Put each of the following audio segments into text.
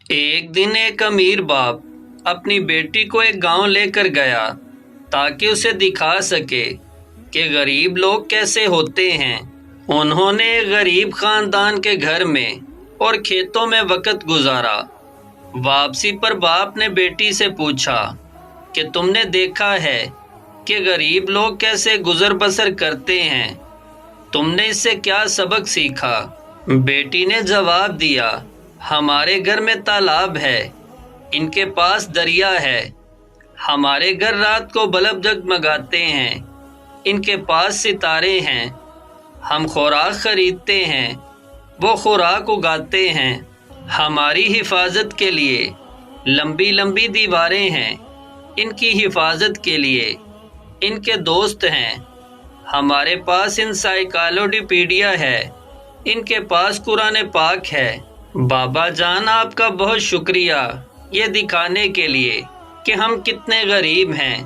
ایک دن ایک امیر باپ اپنی بیٹی کو ایک گاؤں لے کر گیا تاکہ اسے دکھا سکے کہ غریب لوگ کیسے ہوتے ہیں۔ انہوں نے ایک غریب خاندان کے گھر میں اور کھیتوں میں وقت گزارا۔ واپسی پر باپ نے بیٹی سے پوچھا کہ تم نے دیکھا ہے کہ غریب لوگ کیسے گزر بسر کرتے ہیں، تم نے اس سے کیا سبق سیکھا؟ بیٹی نے جواب دیا، ہمارے گھر میں تالاب ہے، ان کے پاس دریا ہے۔ ہمارے گھر رات کو بلب جگمگاتے ہیں، ان کے پاس ستارے ہیں۔ ہم خوراک خریدتے ہیں، وہ خوراک اگاتے ہیں۔ ہماری حفاظت کے لیے لمبی لمبی دیواریں ہیں، ان کی حفاظت کے لیے ان کے دوست ہیں۔ ہمارے پاس انسائیکلوپیڈیا ہے، ان کے پاس قرآن پاک ہے۔ بابا جان، آپ کا بہت شکریہ یہ دکھانے کے لیے کہ ہم کتنے غریب ہیں۔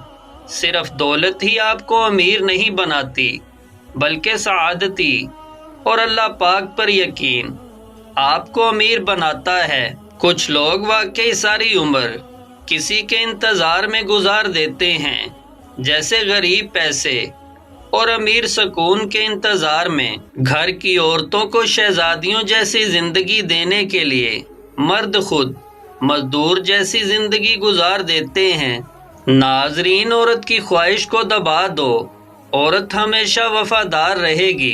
صرف دولت ہی آپ کو امیر نہیں بناتی بلکہ سعادتی اور اللہ پاک پر یقین آپ کو امیر بناتا ہے۔ کچھ لوگ واقعی ساری عمر کسی کے انتظار میں گزار دیتے ہیں، جیسے غریب پیسے اور امیر سکون کے انتظار میں۔ گھر کی عورتوں کو شہزادیوں جیسی زندگی دینے کے لیے مرد خود مزدور جیسی زندگی گزار دیتے ہیں۔ ناظرین، عورت کی خواہش کو دبا دو، عورت ہمیشہ وفادار رہے گی۔